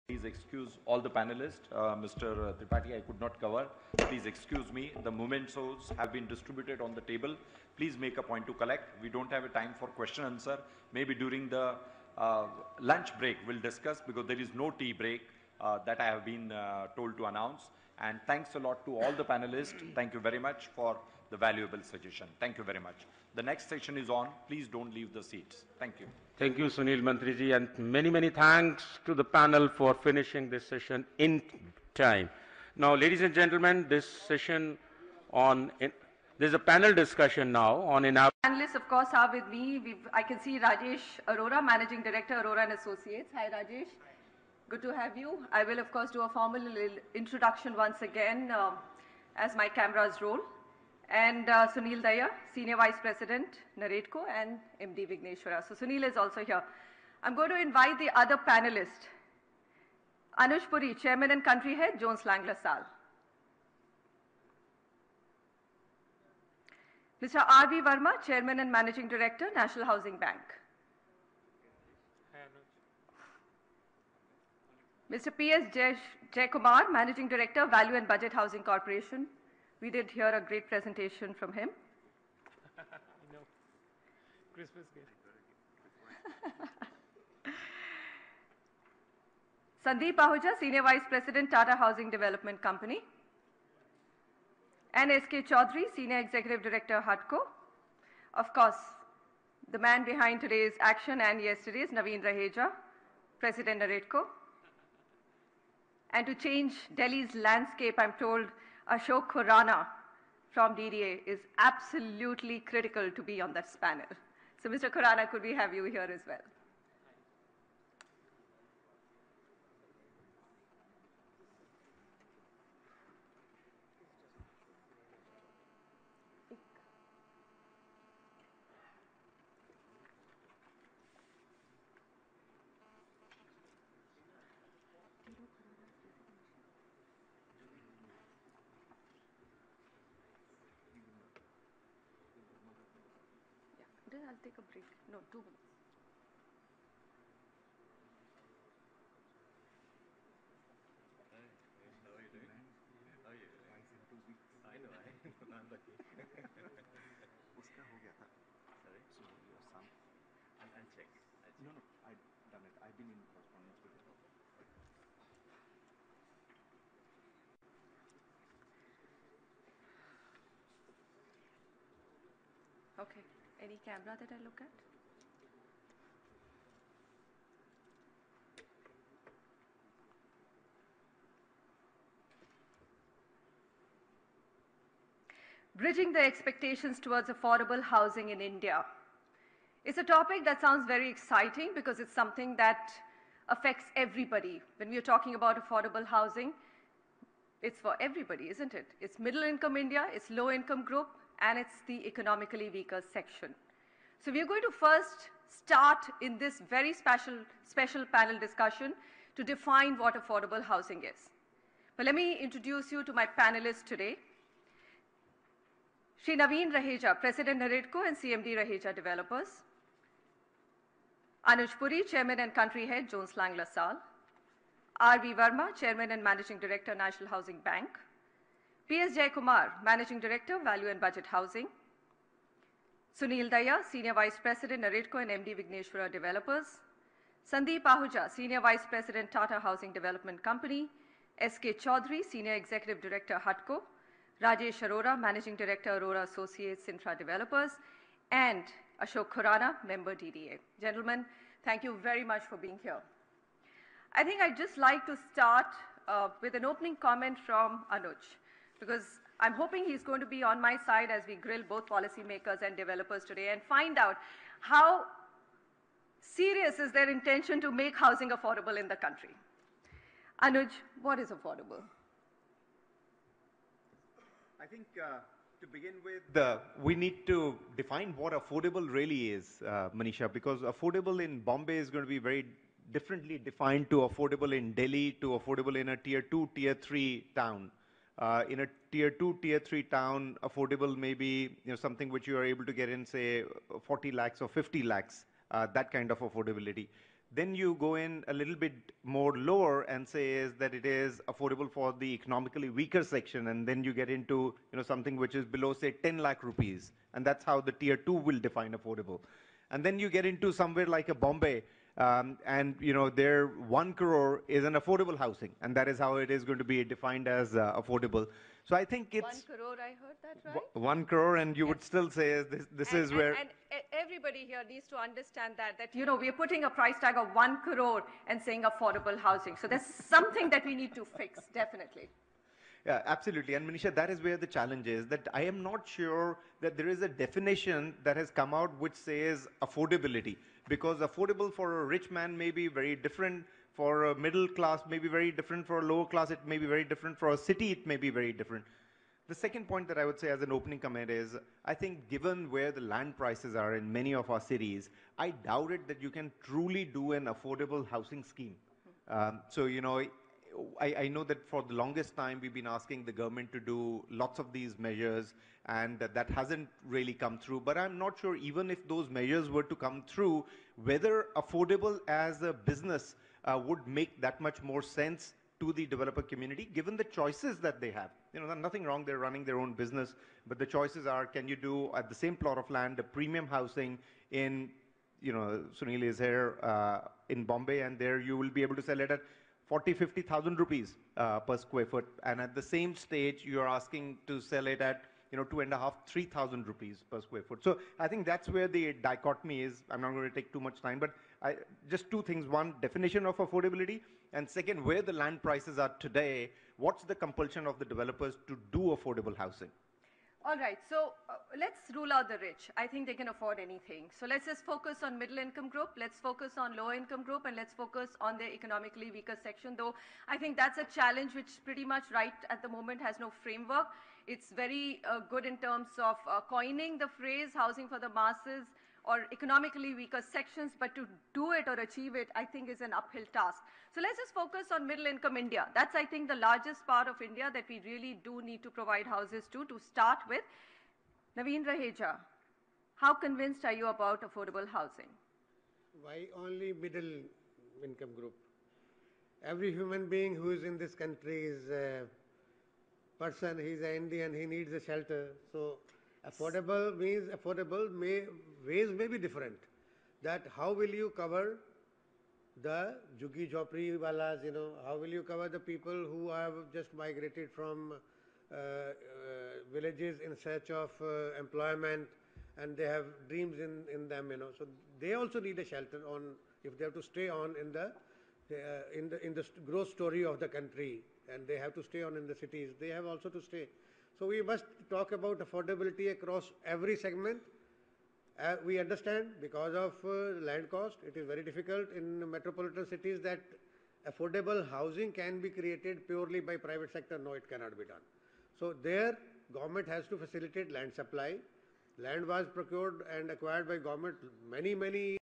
Please excuse all the panelists. Mr. Tripathi, I could not cover. Please excuse me. The mementos have been distributed on the table. Please make a point to collect. We don't have a time for question answer. Maybe during the lunch break we'll discuss, because there is no tea break that I have been told to announce. And thanks a lot to all the panelists. Thank you very much for the valuable suggestion. Thank you very much. The next session is on. Please don't leave the seats. Thank you. Thank you, Sunil Mantriji, and many thanks to the panel for finishing this session in time. Now, ladies and gentlemen, this session there's a panel discussion now on Panelists, of course, are with me. I can see Rajesh Arora, Managing Director, Arora and Associates. Hi, Rajesh. Good to have you. I will, of course, do a formal introduction once again as my cameras roll. And Sunil Daya, Senior Vice President, Naredco, and MD Vigneshwara. So Sunil is also here. I'm going to invite the other panelists. Anuj Puri, Chairman and Country Head, Jones Lang LaSalle. Mr. R.V. Verma, Chairman and Managing Director, National Housing Bank. Mr. P.S. Jaykumar, Managing Director, Value and Budget Housing Corporation. We did hear a great presentation from him. No. Christmas gift. Sandeep Ahuja, Senior Vice President, Tata Housing Development Company. And S.K. Chaudhary, Senior Executive Director, HUDCO. Of course, the man behind today's action and yesterday's, Naveen Raheja, President Naredco. And to change Delhi's landscape, I'm told Ashok Khurana from DDA is absolutely critical to be on that panel. So Mr. Khurana, could we have you here as well? I'll take a break. No, 2 minutes. How are you doing? How are you? Twice in 2 weeks. I know. I'm lucky. Uska ho gaya tha. Sorry? So your son. I'll check. No, I've done it. I've been in correspondence with him. Okay. Any camera that I look at? Bridging the expectations towards affordable housing in India. It's a topic that sounds very exciting because it's something that affects everybody. When we're talking about affordable housing, it's for everybody, isn't it? It's middle income India, it's low income group, and it's the economically weaker section. So we're going to first start in this very special panel discussion to define what affordable housing is. But let me introduce you to my panelists today. Shri Naveen Raheja, President Naredco and CMD Raheja Developers. Anuj Puri, Chairman and Country Head, Jones Lang LaSalle. R.V. Verma, Chairman and Managing Director, National Housing Bank. P.S. Jaykumar, Managing Director, Value and Budget Housing. Sunil Daya, Senior Vice President, Naredco and MD Vigneshwara Developers. Sandeep Ahuja, Senior Vice President, Tata Housing Development Company. S.K. Chaudhary, Senior Executive Director, HUDCO. Rajesh Arora, Managing Director, Arora Associates Infra Developers. And Ashok Khurana, Member DDA. Gentlemen, thank you very much for being here. I think I'd just like to start with an opening comment from Anuj, because I'm hoping he's going to be on my side as we grill both policymakers and developers today and find out how serious is their intention to make housing affordable in the country. Anuj, what is affordable? I think to begin with, we need to define what affordable really is, Manisha, because affordable in Bombay is going to be very differently defined to affordable in Delhi, to affordable in a tier 2, tier 3 town. In a tier 2, tier 3 town, affordable may be something which you are able to get in, say, 40 lakhs or 50 lakhs, that kind of affordability. Then you go in a little bit more lower and say is that it is affordable for the economically weaker section, and then you get into something which is below say 10 lakh rupees, and that's how the tier 2 will define affordable. And then you get into somewhere like a Bombay, and their 1 crore is an affordable housing, and that is how it is going to be defined as affordable. So I think it's 1 crore, I heard that right? 1 crore, and you would still say is this is where. And everybody here needs to understand that we're putting a price tag of 1 crore and saying affordable housing. So there's something that we need to fix, definitely. Yeah, absolutely. And Manisha, that is where the challenge is, that I am not sure that there is a definition that has come out which says affordability, because affordable for a rich man may be very different, for a middle class may be very different, for a lower class it may be very different, for a city it may be very different. The second point that I would say as an opening comment is, I think given where the land prices are in many of our cities, I doubt it that you can truly do an affordable housing scheme. I know that for the longest time we've been asking the government to do lots of these measures, and that hasn't really come through. But I'm not sure even if those measures were to come through, whether affordable as a business would make that much more sense to the developer community, given the choices that they have. Nothing wrong, they're running their own business, but the choices are, can you do at the same plot of land a premium housing in, Sunil is here in Bombay, and there you will be able to sell it at 40,000-50,000 rupees per square foot, and at the same stage you are asking to sell it at 2,500-3,000 rupees per square foot. So I think that's where the dichotomy is. I'm not going to take too much time, but just two things. One, definition of affordability, and second, where the land prices are today, what's the compulsion of the developers to do affordable housing? All right, so let's rule out the rich. I think they can afford anything. So let's just focus on middle income group, let's focus on low income group, and let's focus on the economically weaker section, though I think that's a challenge which pretty much right at the moment has no framework. It's very good in terms of coining the phrase housing for the masses or economically weaker sections, but to do it or achieve it, I think is an uphill task. So let's just focus on middle income India. That's, I think, the largest part of India that we really do need to provide houses to start with. Naveen Raheja, how convinced are you about affordable housing? Why only middle income group? Every human being who is in this country is a person, he's an Indian, he needs a shelter. So affordable means ways may be different. That how will you cover the Juggi Jhopri walas, how will you cover the people who have just migrated from villages in search of employment, and they have dreams in them, So they also need a shelter if they have to stay on in the growth story of the country, and they have to stay on in the cities. They have also to stay. So we must talk about affordability across every segment. We understand because of land cost, it is very difficult in metropolitan cities that affordable housing can be created purely by private sector. No, it cannot be done. So there, government has to facilitate land supply. Land was procured and acquired by government many